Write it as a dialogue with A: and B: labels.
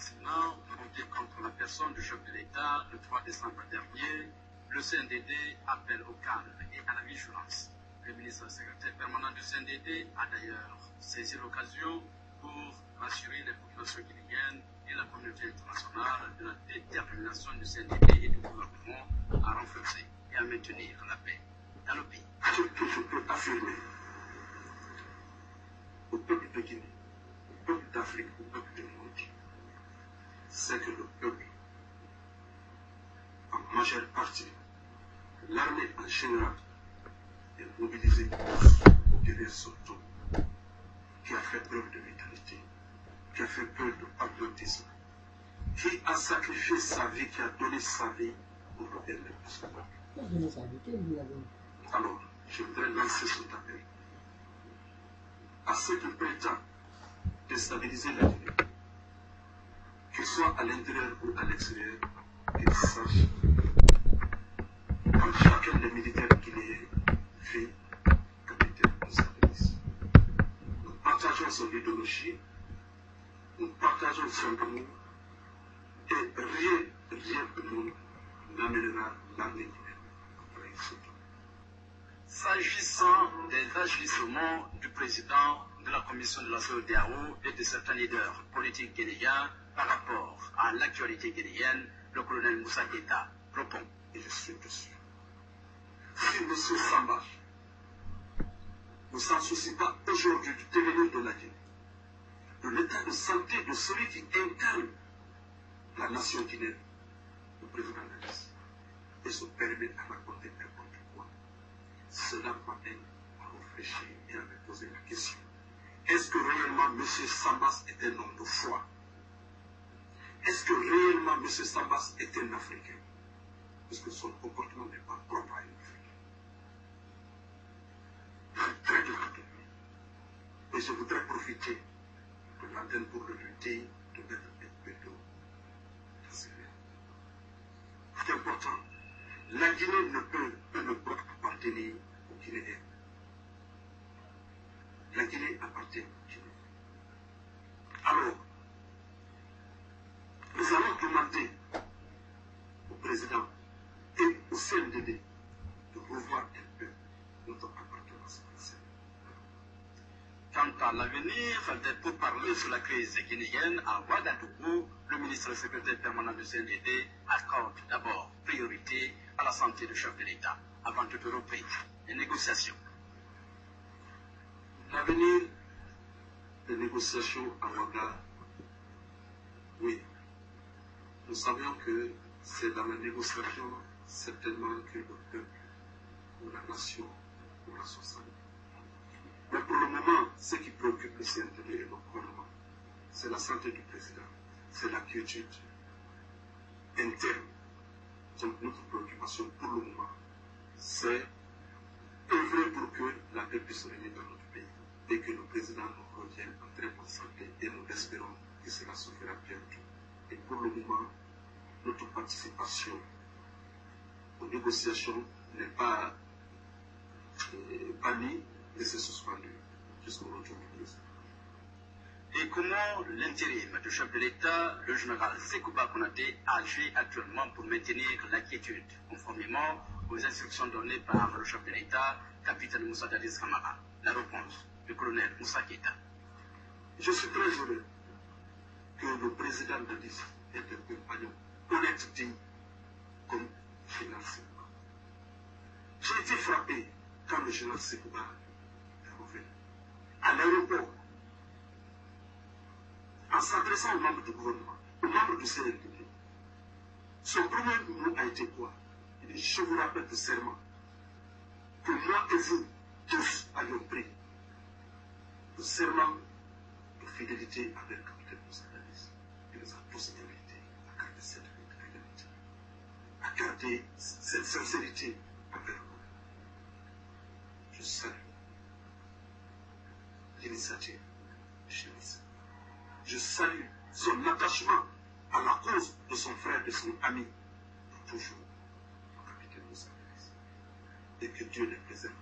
A: Sénat, voté contre la personne du chef de l'État le 3 décembre dernier, le CNDD appelle au calme et à la vigilance. Le ministre secrétaire permanent du CNDD a d'ailleurs saisi l'occasion pour rassurer les populations guinéennes et la communauté internationale de la détermination du CNDD et du gouvernement à renforcer et à maintenir la paix dans le pays.
B: Ce que je peux affirmer au peuple de Guinée, au peuple d'Afrique, au peuple du monde, c'est que le peuple, en majeure partie, l'armée en général, est mobilisée pour guérir surtout, qui a fait preuve de vitalité, qui a fait preuve de patriotisme, qui a sacrifié sa vie, qui a donné sa vie pour le bien de son peuple. Alors, je voudrais lancer cet appel à ceux qui prétendent déstabiliser la Guinée, qu'ils soient à l'intérieur ou à l'extérieur, qu'ils sachent comme chacun des militaires guinéens fait capitaine de sa police. Nous partageons son idéologie, nous partageons son amour, et rien de nous n'amènera l'armée guinéenne à trahir ce temps.
A: S'agissant des agissements du président de la commission de la CEDEAO et de certains leaders politiques guinéens par rapport à l'actualité guinéenne, le colonel Moussa Keïta répond.
B: Et je suis dessus. Si M. Samba ne s'en soucie pas aujourd'hui du devenir de la Guinée, de l'état de santé de celui qui incarne la nation guinéenne, le président Nalis, et se permet à raconter n'importe quoi, cela m'amène à réfléchir et à me poser la question. Est-ce que réellement M. Sambas est un homme de foi? Est-ce que réellement M. Sambas est un Africain? Parce que son comportement n'est pas propre à un Africain. Je suis très dégoûté de lui. Et je voudrais profiter de l'antenne pour le lutter, de mettre un peu d'eau dans ses verres. C'est important. La Guinée ne peut appartenir aux Guinéens. La Guinée appartient aux Guinéens. Alors, nous allons demander au président et au CNDD de revoir un peu notre appartenance française.
A: Quant à l'avenir des pourparlers sur la crise guinéenne à Ouagadougou, le ministre secrétaire permanent du CNDD accorde d'abord priorité à la santé du chef de l'État avant toute reprise des négociations.
B: L'avenir des négociations à Ouagadougou, oui, nous savions que c'est dans la négociation certainement que le peuple ou la nation pourra s'en sortir. Mais pour le moment, ce qui préoccupe le CNDD et le gouvernement, c'est la santé du président, c'est l'inquiétude interne. Donc notre préoccupation pour le moment, c'est œuvrer pour que la paix puisse régner dans notre pays et que le président nous revienne en très bonne santé et nous espérons que cela se fera bientôt. Et pour le moment, notre participation aux négociations n'est pas bannie et c'est suspendu jusqu'au retour du président.
A: Et comment l'intérim du chef de l'État, le général Sekouba Konaté, agit actuellement pour maintenir l'inquiétude, conformément aux instructions données par le chef de l'État, capitaine Moussa Dadis Kamara? La réponse du colonel Moussa Keïta.
B: Je suis très heureux que le président Dadis ait un compagnon honnête, digne, comme le général Sekouba. J'ai été frappé quand le général Sekouba est revenu à l'aéroport, en s'adressant aux membres du gouvernement, aux membres du CNDD. Son premier mot a été quoi? Il dit, je vous rappelle de serment que moi et vous, tous, avions pris le serment de fidélité avec le capitaine Moussa Dadis. Il nous a tous invités à garder cette fidélité, à garder cette sincérité envers nous. Je salue l'initiative de Chéris. Je salue son attachement à la cause de son frère, de son ami, pour toujours, le capitaine Moussa Dadis. Et que Dieu les préserve.